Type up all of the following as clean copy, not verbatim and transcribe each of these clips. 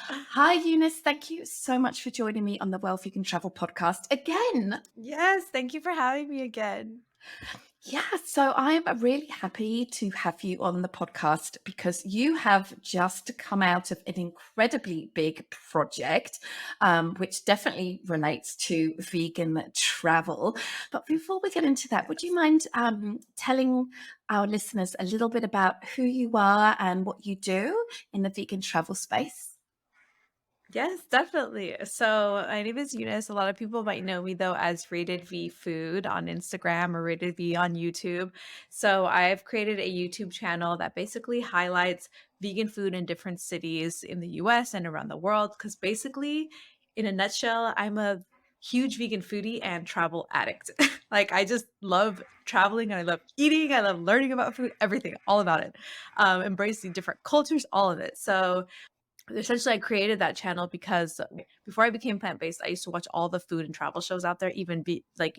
Hi, Eunice. Thank you so much for joining me on the Well Vegan Travel podcast again. Yes, thank you for having me again. Yeah, so I'm really happy to have you on the podcast because you have just come out of an incredibly big project, which definitely relates to vegan travel. But before we get into that, would you mind telling our listeners a little bit about who you are and what you do in the vegan travel space? Yes, definitely. So my name is Eunice. A lot of people might know me though as Rated V Food on Instagram or Rated V on YouTube. So I've created a YouTube channel that basically highlights vegan food in different cities in the US and around the world. Because basically, in a nutshell, I'm a huge vegan foodie and travel addict. Like I just love traveling and I love eating. I love learning about food, everything, all about it. Embracing different cultures, all of it. So essentially, I created that channel because before I became plant-based, I used to watch all the food and travel shows out there, even be like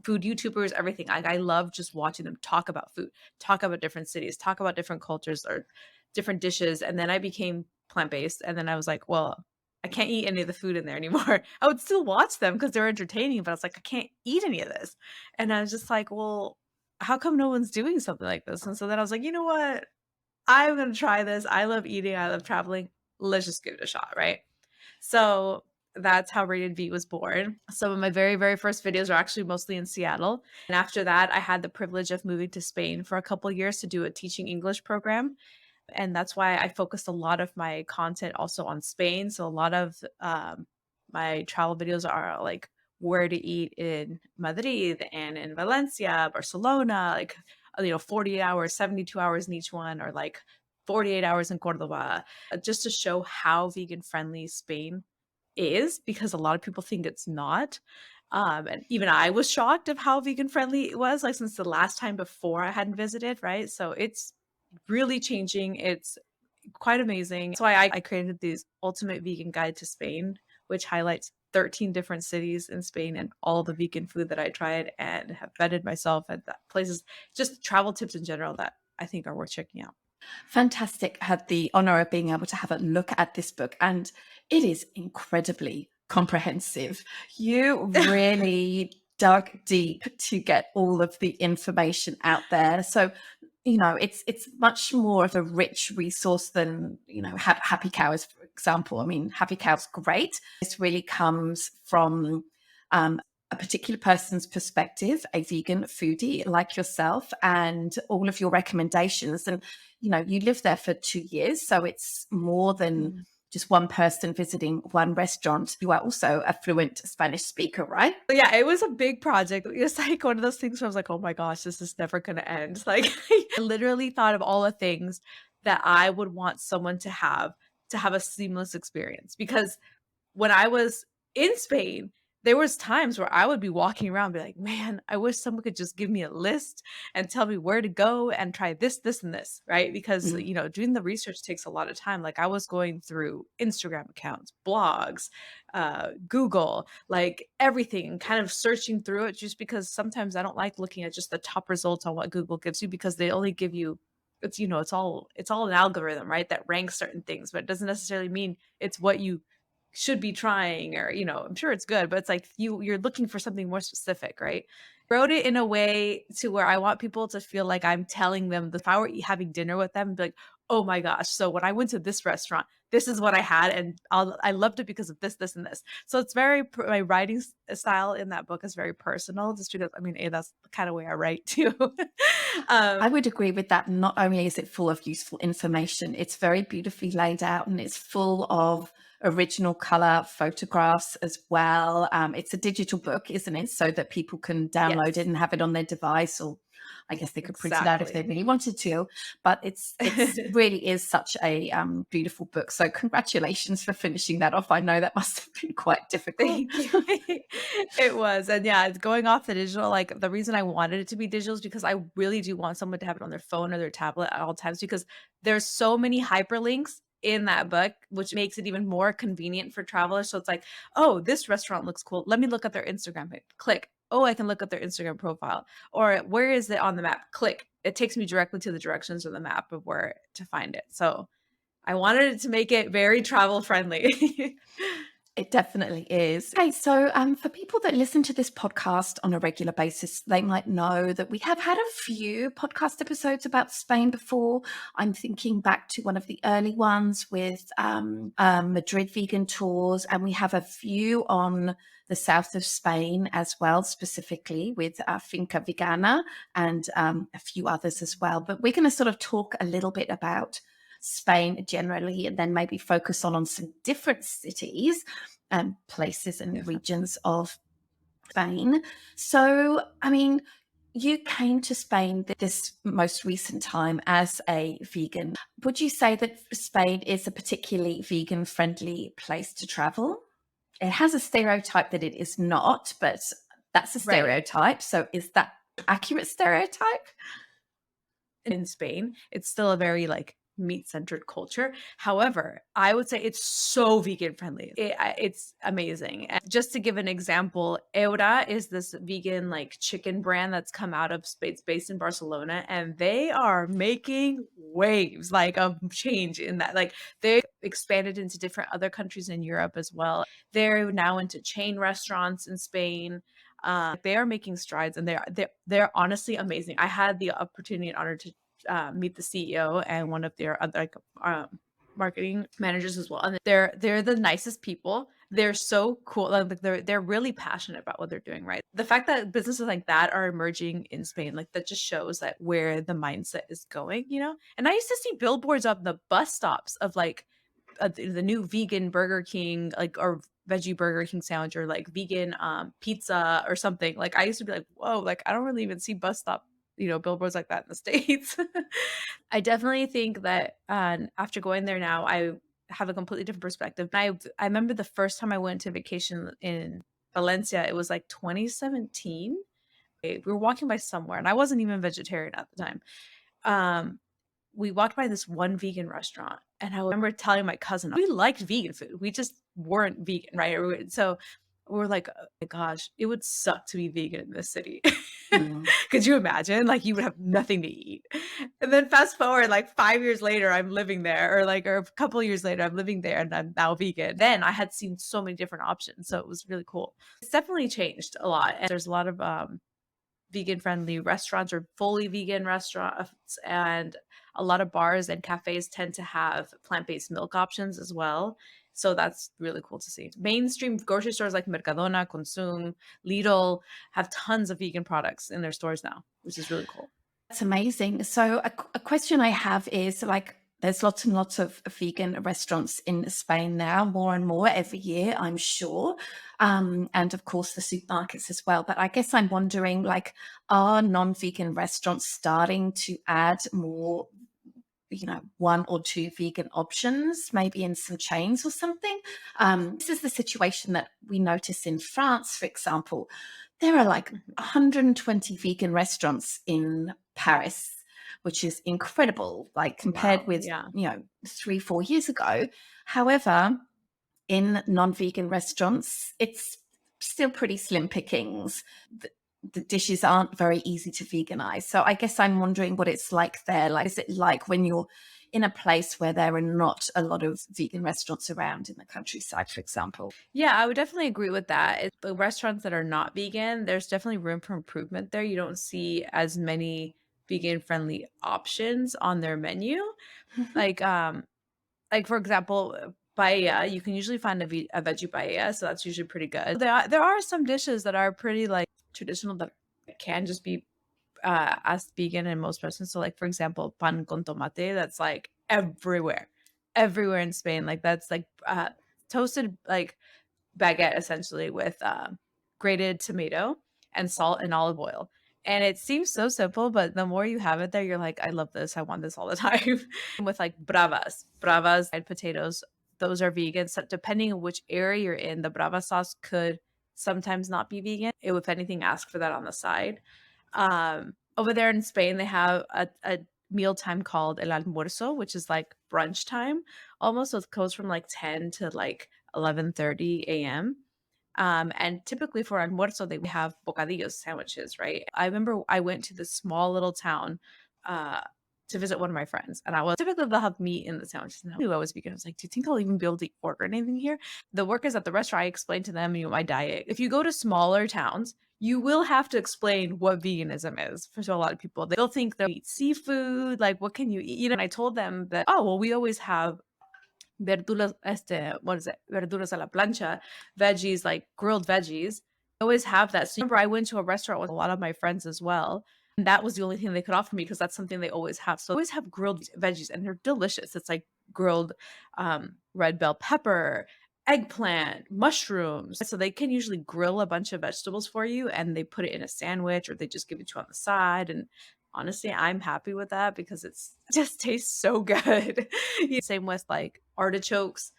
food YouTubers, everything. I love just watching them talk about food, talk about different cities, talk about different cultures or different dishes. And then I became plant-based. And then I was like, well, I can't eat any of the food in there anymore. I would still watch them because they're entertaining, but I was like, I can't eat any of this. And I was just like, well, how come no one's doing something like this? And so then I was like, you know what? I'm gonna try this. I love eating, I love traveling. Let's just give it a shot, right? So that's how Rated V was born. Some of my very, very first videos are actually mostly in Seattle. And after that, I had the privilege of moving to Spain for a couple years to do a teaching English program. And that's why I focused a lot of my content also on Spain. So a lot of my travel videos are like where to eat in Madrid and in Valencia, Barcelona, like 48 hours, 72 hours in each one, or like 48 hours in Cordoba, just to show how vegan friendly Spain is, because a lot of people think it's not. And even I was shocked of how vegan friendly it was, like since the last time before I hadn't visited, right? So it's really changing. It's quite amazing. That's why I created this ultimate vegan guide to Spain, which highlights 13 different cities in Spain and all the vegan food that I tried and have vetted myself at that places, just travel tips in general that I think are worth checking out. Fantastic. Had the honor of being able to have a look at this book, and it is incredibly comprehensive. You really dug deep to get all of the information out there. So, it's much more of a rich resource than Happy Cow is, for example. I mean, Happy Cow's great. This really comes from a particular person's perspective, a vegan foodie like yourself, and all of your recommendations. And you lived there for 2 years, so it's more than Mhm. just one person visiting one restaurant. You are also a fluent Spanish speaker, right? But yeah, it was a big project. It was like one of those things where I was like, "Oh my gosh, this is never gonna end." Like, I literally thought of all the things that I would want someone to have a seamless experience, because when I was in Spain, there was times where I would be walking around and be like, "Man, I wish someone could just give me a list and tell me where to go and try this, this, and this," right? Because, Mm. doing the research takes a lot of time. Like, I was going through Instagram accounts, blogs, Google, like everything, and kind of searching through it, just because sometimes I don't like looking at just the top results on what Google gives you, because they only give you it's all an algorithm, right? That ranks certain things, but it doesn't necessarily mean it's what you should be trying, or I'm sure it's good, but it's like you're looking for something more specific, right? Wrote it in a way to where I want people to feel like I'm telling them, if I were having dinner with them, be like, oh my gosh, so when I went to this restaurant, this is what I had, and I loved it because of this, this, and this. So it's very my writing style in that book is very personal, just because I mean, that's the kind of way I write too. um I would agree with that. Not only is it full of useful information, it's very beautifully laid out and it's full of original color photographs as well. It's a digital book, isn't it? So that people can download it yes, and have it on their device, or I guess they could print it out if they exactly. really wanted to. But it's really is such a beautiful book. So congratulations for finishing that off. I know that must have been quite difficult. Thank you. It was, and yeah, it's going off the digital, like, the reason I wanted it to be digital is because I really do want someone to have it on their phone or their tablet at all times, because there's so many hyperlinks in that book, which makes it even more convenient for travelers. So it's like, "Oh, this restaurant looks cool. Let me look at their Instagram pic." Click. "Oh, I can look at their Instagram profile." Or, "Where is it on the map?" Click. It takes me directly to the directions on the map of where to find it. So I wanted it to make it very travel friendly. It definitely is. Okay, so for people that listen to this podcast on a regular basis, they might know that we have had a few podcast episodes about Spain before. I'm thinking back to one of the early ones with Madrid vegan tours, and we have a few on the south of Spain as well, specifically with Finca Vegana and a few others as well. But we're going to sort of talk a little bit about Spain generally, and then maybe focus on some different cities and places and Yeah. regions of Spain. So, I mean, you came to Spain this most recent time as a vegan. Would you say that Spain is a particularly vegan friendly place to travel? It has a stereotype that it is not, but that's a Right. stereotype. So, is that accurate stereotype? In Spain, it's still a very like meat-centered culture. However, I would say it's so vegan friendly. It's amazing. And just to give an example, Eura is this vegan like chicken brand that's come out of space based in Barcelona, and they are making waves like of change in that. Like they expanded into different other countries in Europe as well. They're now into chain restaurants in Spain. They are making strides, and they're honestly amazing. I had the opportunity and honor to meet the CEO and one of their other like marketing managers as well, and they're the nicest people. They're so cool. Like they're really passionate about what they're doing. Right, the fact that businesses like that are emerging in Spain, like that, just shows that where the mindset is going. You know, and I used to see billboards on the bus stops of like the new vegan Burger King, like, or veggie Burger King sandwich, or like vegan pizza or something. Like I used to be like, whoa, like I don't really even see bus stop, billboards like that in the States. I definitely think that after going there now, I have a completely different perspective. I remember the first time I went to vacation in Valencia, it was like 2017. We were walking by somewhere, and I wasn't even vegetarian at the time. Um, we walked by this one vegan restaurant, and I remember telling my cousin, we liked vegan food. We just weren't vegan, right? So we're like, oh my gosh, it would suck to be vegan in this city. Mm. Could you imagine? Like you would have nothing to eat. And then fast forward like 5 years later, I'm living there, or a couple of years later, I'm living there and I'm now vegan. Then I had seen so many different options. So it was really cool. It's definitely changed a lot. And there's a lot of vegan friendly restaurants or fully vegan restaurants, and a lot of bars and cafes tend to have plant-based milk options as well, so that's really cool to see. Mainstream grocery stores like Mercadona, Consum, Lidl have tons of vegan products in their stores now, which is really cool. That's amazing. So, a question I have is like, there's lots and lots of vegan restaurants in Spain now, more and more every year, I'm sure. And of course, the supermarkets as well. But I guess I'm wondering, like, are non vegan restaurants starting to add more, one or two vegan options, maybe in some chains or something? This is the situation that we notice in France, for example. There are like Mhm. 120 vegan restaurants in Paris, which is incredible, like compared Wow, with, yeah. 3, 4 years ago. However, in non-vegan restaurants, it's still pretty slim pickings. The dishes aren't very easy to veganize. So I guess I'm wondering what it's like there. Like, is it like when you're in a place where there are not a lot of vegan restaurants around in the countryside, for example? Yeah, I would definitely agree with that. The restaurants that are not vegan, there's definitely room for improvement there. You don't see as many vegan friendly options on their menu. Like, like, for example, paella, you can usually find a veggie paella, so that's usually pretty good. There are some dishes that are pretty, like, traditional that can just be, as vegan in most restaurants. So, like, for example, pan con tomate, that's, like, everywhere in Spain. Like, that's, like, toasted, like, baguette essentially with grated tomato and salt and olive oil. And it seems so simple, but the more you have it there, you're like, I love this. I want this all the time. With like bravas, fried potatoes, those are vegan. So depending on which area you're in, the brava sauce could sometimes not be vegan. It would, if anything, ask for that on the side. Over there in Spain, they have a meal time called el almuerzo, which is like brunch time almost. So it goes from like 10 to like 11:30 a.m. And typically for almuerzo, they have bocadillos sandwiches, right? I remember I went to this small little town uh, to visit one of my friends. And I was typically they'll have meat in the sandwiches. And I knew I was vegan. I was like, do you think I'll even be able to order anything here? The workers at the restaurant, I explained to them, my diet. If you go to smaller towns, you will have to explain what veganism is for so a lot of people. They'll think they'll eat seafood, like what can you eat? And I told them that, oh, well, we always have verduras, what is it? Verduras a la plancha, veggies, like grilled veggies. I always have that. So remember, I went to a restaurant with a lot of my friends as well. And that was the only thing they could offer me because that's something they always have. So they always have grilled veggies and they're delicious. It's like grilled red bell pepper, eggplant, mushrooms. So they can usually grill a bunch of vegetables for you and they put it in a sandwich or they just give it to you on the side. And honestly, I'm happy with that because it just tastes so good. Same with like artichokes.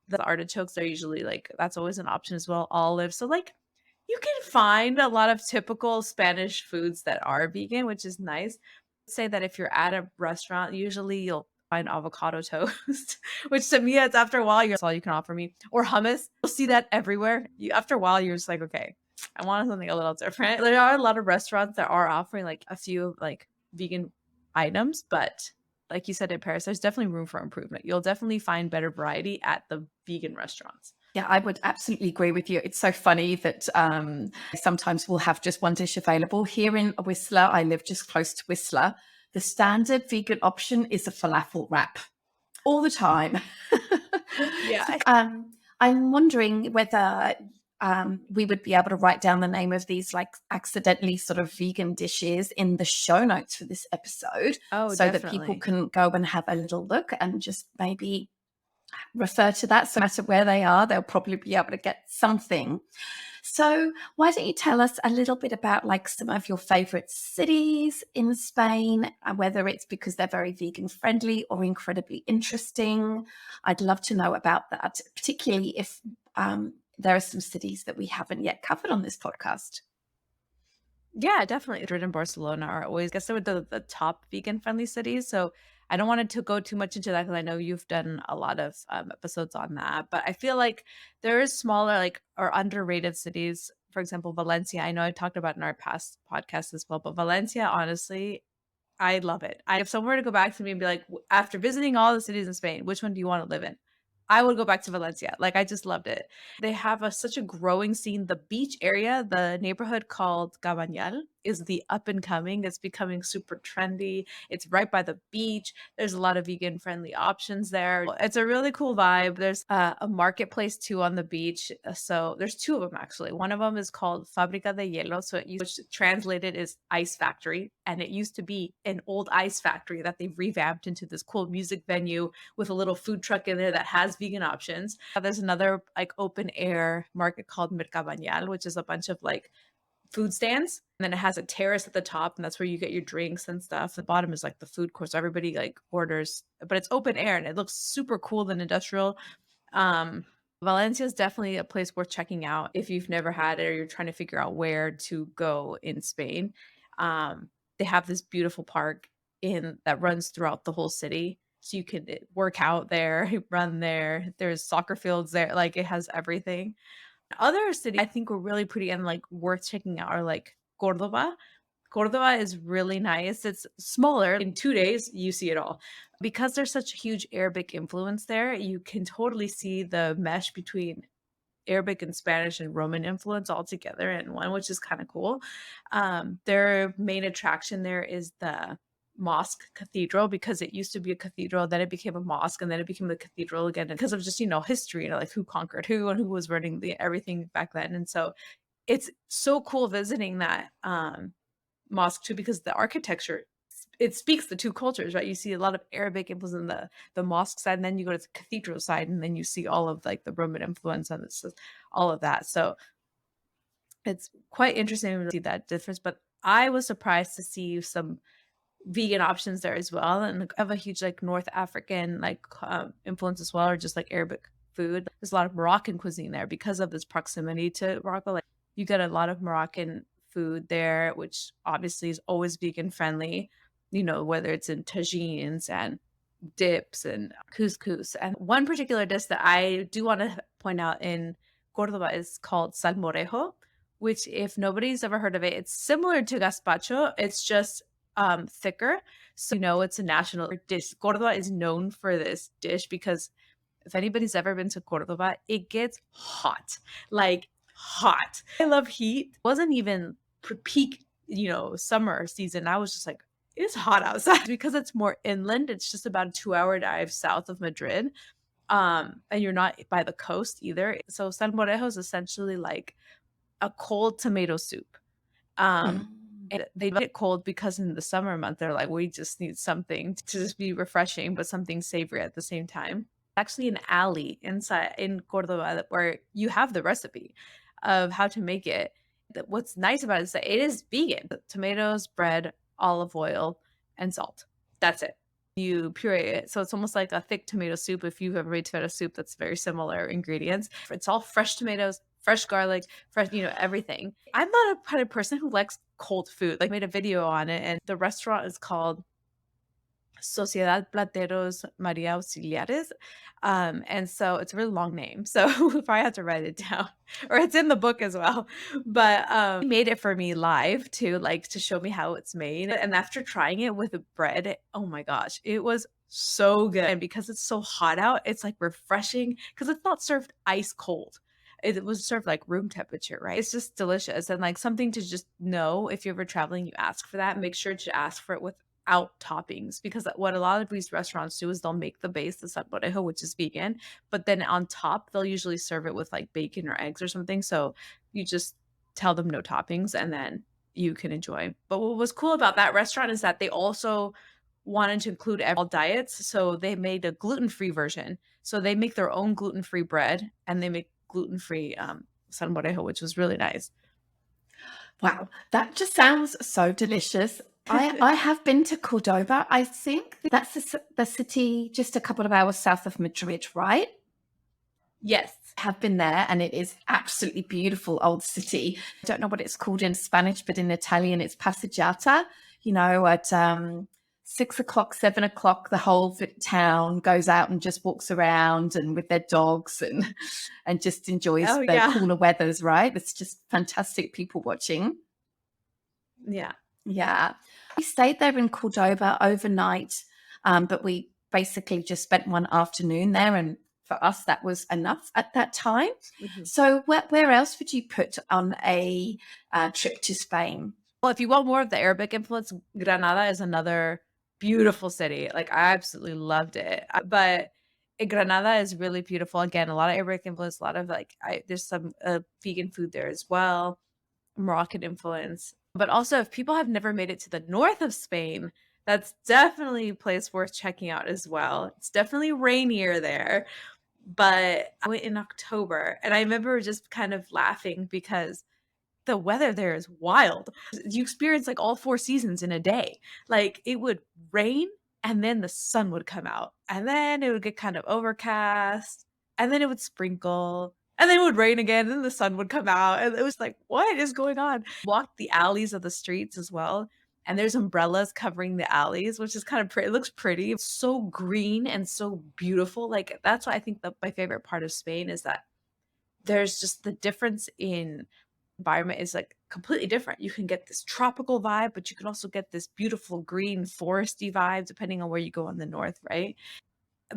The artichokes are usually like that's always an option as well. Olives. So like you can find a lot of typical Spanish foods that are vegan, which is nice. Say that if you're at a restaurant, usually you'll find avocado toast, which to me, it's after a while, that's all you can offer me. Or hummus. You'll see that everywhere. After a while, you're just like, okay, I want something a little different. There are a lot of restaurants that are offering like a few like vegan items, but like you said in Paris, there's definitely room for improvement. You'll definitely find better variety at the vegan restaurants. Yeah, I would absolutely agree with you. It's so funny that sometimes we'll have just one dish available. Here in Whistler, I live just close to Whistler. The standard vegan option is a falafel wrap all the time. Yeah. I'm wondering whether we would be able to write down the name of these like accidentally sort of vegan dishes in the show notes for this episode Oh, so that people definitely. can go and have a little look and just maybe refer to that. So no matter where they are, they'll probably be able to get something. So why don't you tell us a little bit about like some of your favorite cities in Spain, whether it's because they're very vegan friendly or incredibly interesting. I'd love to know about that, particularly if there are some cities that we haven't yet covered on this podcast. Yeah, definitely. Madrid and Barcelona are always, I guess, they were the top vegan friendly cities. So I don't want it to go too much into that because I know you've done a lot of episodes on that. But I feel like there is smaller, like, or underrated cities. For example, Valencia. I know I talked about in our past podcast as well, but Valencia, honestly, I love it. If someone were to go back to me and be like, After visiting all the cities in Spain, which one do you want to live in?" I would go back to Valencia. Like, I just loved it. They have such a growing scene. The beach area, the neighborhood called Cabanyal, is the up and coming. It's becoming super trendy. It's right by the beach. There's a lot of vegan friendly options there. It's a really cool vibe. There's a marketplace too on the beach. So there's two of them actually. One of them is called Fábrica de Hielo. So which translated is ice factory. And it used to be an old ice factory that they've revamped into this cool music venue with a little food truck in there that has vegan options. There's another like open air market called Mercabañal, which is a bunch of like food stands. And then it has a terrace at the top, and that's where you get your drinks and stuff. The bottom is like the food court. So everybody like orders, but it's open air and it looks super cool and industrial. Um, Valencia is definitely a place worth checking out if you've never had it or you're trying to figure out where to go in Spain. They have this beautiful park in that runs throughout the whole city. So you can work out there, run there. There's soccer fields there. Like it has everything. Other cities I think were really pretty and like worth checking out are like Cordoba. Cordoba is really nice. It's smaller. In 2 days, you see it all. Because there's such a huge Arabic influence there, you can totally see the mesh between Arabic and Spanish and Roman influence all together in one, which is kind of cool. Their main attraction there is the mosque cathedral because it used to be a cathedral, then it became a mosque, and then it became a cathedral again because of just history, like who conquered who and who was running the everything back then. And so it's so cool visiting that mosque too because the architecture it speaks the two cultures, right? You see a lot of Arabic influence in the mosque side, and then you go to the cathedral side, and then you see all of like the Roman influence and it's just all of that. So it's quite interesting to see that difference. But I was surprised to see some vegan options there as well, and I have a huge like North African like influence as well, or just like Arabic food. There's a lot of Moroccan cuisine there because of this proximity to Morocco. Like you get a lot of Moroccan food there, which obviously is always vegan friendly. Whether it's in tagines and dips and couscous. And one particular dish that I do want to point out in Cordoba is called salmorejo, which if nobody's ever heard of it, it's similar to gazpacho. It's just thicker. So, it's a national dish. Cordoba is known for this dish because if anybody's ever been to Cordoba, it gets hot, like hot. I love heat. It wasn't even peak, summer season. I was just like, it's hot outside because it's more inland. It's just about a 2-hour drive south of Madrid. And you're not by the coast either. So salmorejo is essentially like a cold tomato soup. Um, Mm. and they make it cold because in the summer month, they're like, we just need something to just be refreshing, but something savory at the same time. Actually, an alley inside in Cordoba where you have the recipe of how to make it. What's nice about it is that it is vegan. Tomatoes, bread, olive oil, and salt. That's it. You puree it. So it's almost like a thick tomato soup. If you've ever made tomato soup, that's very similar ingredients. It's all fresh tomatoes, fresh garlic, fresh, everything. I'm not a kind of person who likes cold food. Like, I made a video on it, and the restaurant is called Sociedad Plateros María Auxiliares. And so it's a really long name. So we probably have to write it down, or it's in the book as well. But he made it for me live too, like to show me how it's made. And after trying it with the bread, oh my gosh, it was so good. And because it's so hot out, it's like refreshing because it's not served ice cold. It was served like room temperature, right? It's just delicious. And like something to just know if you're ever traveling, you ask for that. Make sure to ask for it with out toppings, because what a lot of these restaurants do is they'll make the base, the salmorejo, which is vegan, but then on top they'll usually serve it with like bacon or eggs or something. So you just tell them no toppings and then you can enjoy. But what was cool about that restaurant is that they also wanted to include all diets, so they made a gluten-free version. So they make their own gluten-free bread and they make gluten-free salmorejo, which was really nice. Wow, that just sounds so delicious. I have been to Cordoba. I think that's the city just a couple of hours south of Madrid, right? Yes. Have been there, and it is absolutely beautiful old city. I don't know what it's called in Spanish, but in Italian it's passeggiata. At 6 o'clock, 7 o'clock, the whole town goes out and just walks around and with their dogs and just enjoys Oh the yeah. cooler weathers, right? It's just fantastic people watching. Yeah. Yeah. We stayed there in Cordoba overnight, but we basically just spent one afternoon there. And for us, that was enough at that time. Mhm. So, where else would you put on a trip to Spain? Well, if you want more of the Arabic influence, Granada is another beautiful city. Like, I absolutely loved it. But Granada is really beautiful. Again, a lot of Arabic influence, a lot of like, there's some vegan food there as well, Moroccan influence. But also, if people have never made it to the north of Spain, that's definitely a place worth checking out as well. It's definitely rainier there, but I went in October and I remember just kind of laughing because the weather there is wild. You experience like all 4 seasons in a day. Like, it would rain and then the sun would come out, and then it would get kind of overcast, and then it would sprinkle, and then it would rain again, and then the sun would come out, and it was like, "What is going on?" Walk the alleys of the streets as well, and there's umbrellas covering the alleys, which is kind of pretty. It looks pretty. It's so green and so beautiful. Like, that's why I think my favorite part of Spain is that there's just the difference in environment is like completely different. You can get this tropical vibe, but you can also get this beautiful green foresty vibe depending on where you go in the north, right?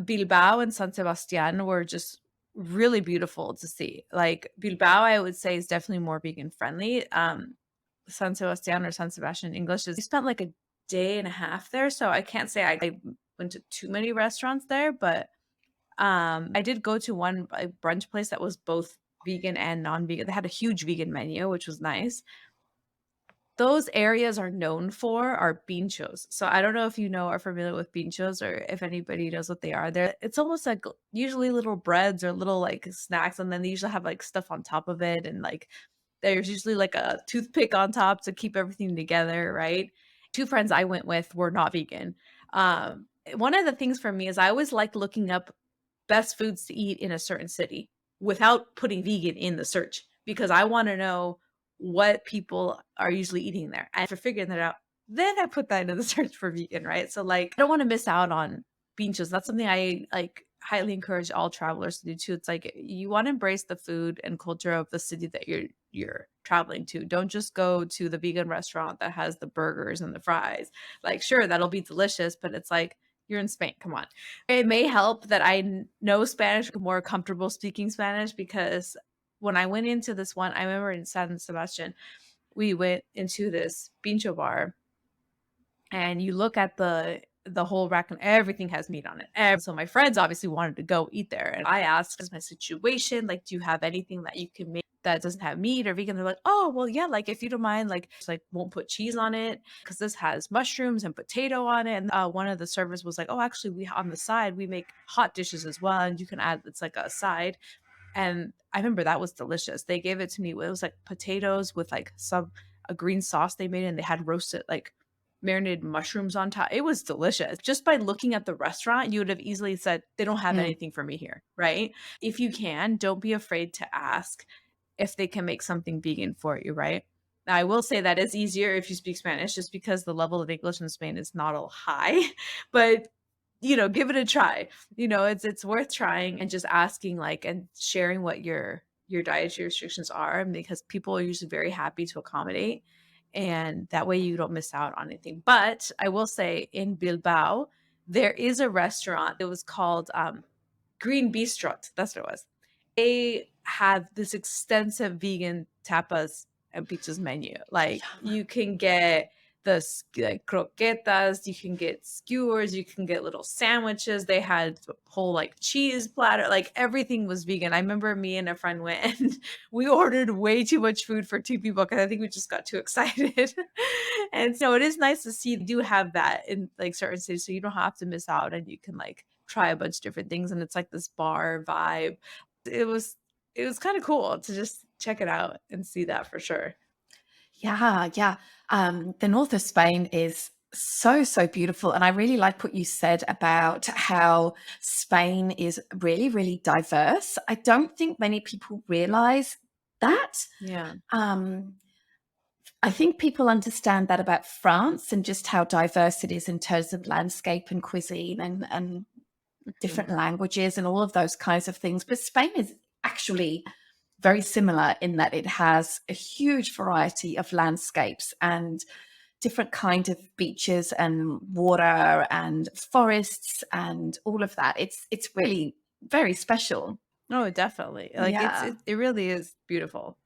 Bilbao and San Sebastian were just really beautiful to see. Like, Bilbao, I would say, is definitely more vegan friendly. San Sebastian, or San Sebastian in English, is we spent like a day and a half there, so I can't say I went to too many restaurants there, but I did go to one brunch place that was both vegan and non-vegan. They had a huge vegan menu, which was nice. Those areas are known for are pinchos. So I don't know if you know, are familiar with pinchos, or if anybody knows what they are. It's almost like usually little breads or little like snacks, and then they usually have like stuff on top of it, and like there's usually like a toothpick on top to keep everything together, right? 2 friends I went with were not vegan. One of the things for me is I always like looking up best foods to eat in a certain city without putting vegan in the search, because I want to know what people are usually eating there. And for figuring that out, then I put that into the search for vegan, right? So like, I don't want to miss out on pinchos. That's something I like highly encourage all travelers to do too. It's like, you want to embrace the food and culture of the city that you're you're traveling to. Don't just go to the vegan restaurant that has the burgers and the fries. Like, sure, that'll be delicious, but it's like you're in Spain. Come on. It may help that know Spanish, more comfortable speaking Spanish, because when I went into this one, I remember in San Sebastian, we went into this pincho bar, and you look at the whole rack and everything has meat on it. So my friends obviously wanted to go eat there. And I asked, is my situation, like, do you have anything that you can make that doesn't have meat or vegan? They're like, oh, well, yeah, like if you don't mind, like, just like won't put cheese on it because this has mushrooms and potato on it. And one of the servers was like, oh, actually, we on the side, we make hot dishes as well. And you can add, it's like a side. And I remember that was delicious. They gave it to me. It was like potatoes with like a green sauce they made, and they had roasted like marinated mushrooms on top. It was delicious. Just by looking at the restaurant, you would have easily said, they don't have Mm. anything for me here, right? If you can, don't be afraid to ask if they can make something vegan for you, right? Now, I will say that is easier if you speak Spanish, just because the level of English in Spain is not all high, but give it a try. It's worth trying and just asking, like, and sharing what your dietary restrictions are, because people are usually very happy to accommodate, and that way you don't miss out on anything. But I will say, in Bilbao, there is a restaurant that was called Green Bistro. That's what it was. They have this extensive vegan tapas and pizzas menu. Like, Yum. you can get like croquetas, you can get skewers, you can get little sandwiches. They had a whole like cheese platter, like everything was vegan. I remember me and a friend went and we ordered way too much food for two people because I think we just got too excited. And so it is nice to see they do have that in like certain cities, so you don't have to miss out and you can like try a bunch of different things, and it's like this bar vibe. It was it was kind of cool to just check it out and see that for sure. Yeah, yeah. The north of Spain is so, so beautiful. And I really like what you said about how Spain is really, really diverse. I don't think many people realize that. Yeah. Um, I think people understand that about France and just how diverse it is in terms of landscape and cuisine and Mhm. different languages and all of those kinds of things. But Spain is actually very similar in that it has a huge variety of landscapes and different kind of beaches and water and forests and all of that. It's really very special. Oh, definitely. Like, Yeah. it really is beautiful.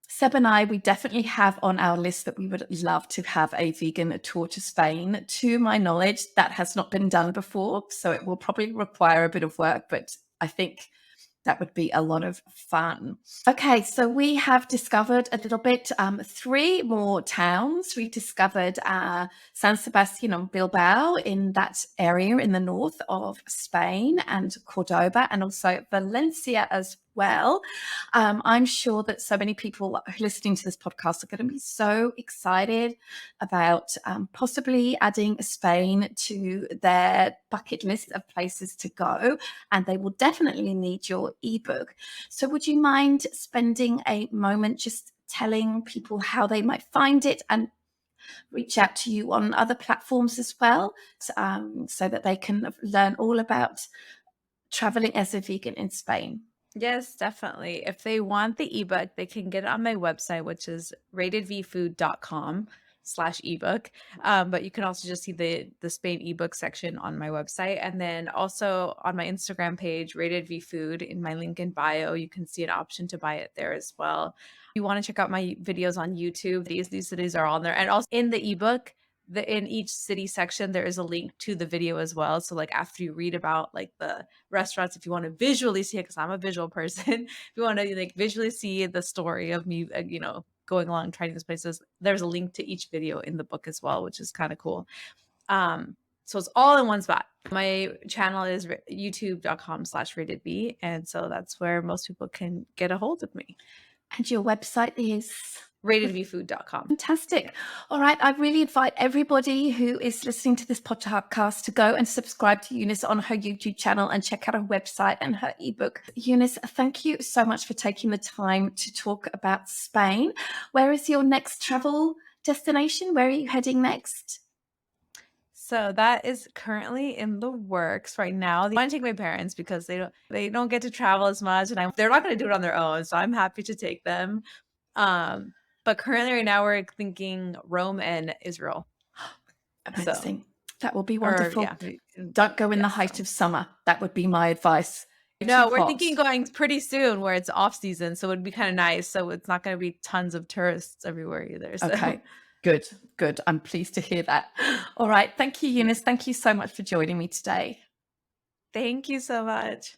Seb and I, we definitely have on our list that we would love to have a vegan tour to Spain. To my knowledge, that has not been done before, so it will probably require a bit of work, but I think that would be a lot of fun. Okay, so we have discovered a little bit, three more towns. We've discovered San Sebastian and Bilbao in that area in the north of Spain, and Cordoba, and also Valencia as well. I'm sure that so many people listening to this podcast are going to be so excited about possibly adding Spain to their bucket list of places to go, and they will definitely need your ebook. So, would you mind spending a moment just telling people how they might find it and reach out to you on other platforms as well, so that they can learn all about traveling as a vegan in Spain? Yes, definitely. If they want the ebook, they can get it on my website, which is ratedvfood.com/ebook. But you can also just see the Spain ebook section on my website. And then also on my Instagram page, Rated V Food, in my link in bio, you can see an option to buy it there as well. If you want to check out my videos on YouTube, these cities are on there. And also in the ebook, in each city section, there is a link to the video as well. So like after you read about like the restaurants, if you want to visually see it, because I'm a visual person, if you want to like visually see the story of me, going along trying these places, there's a link to each video in the book as well, which is kind of cool. So it's all in one spot. My channel is youtube.com/ratedb. And so that's where most people can get a hold of me. And your website is? Ratedvfood.com. Fantastic. All right. I really invite everybody who is listening to this podcast to go and subscribe to Eunice on her YouTube channel and check out her website and her ebook. Eunice, thank you so much for taking the time to talk about Spain. Where is your next travel destination? Where are you heading next? So that is currently in the works right now. I want to take my parents because they don't get to travel as much, and they're not going to do it on their own. So I'm happy to take them. But currently, right now, we're thinking Rome and Israel. So, Amazing. That will be or wonderful. yeah, Don't go in the yes. height of summer. That would be my advice. Too No, we're hot. thinking going pretty soon where it's off season, so it'd be kind of nice. So it's not going to be tons of tourists everywhere either. So Okay. Good. Good. I'm pleased to hear that. All right. Thank you, yeah. Eunice. Thank you so much for joining me today. Thank you so much.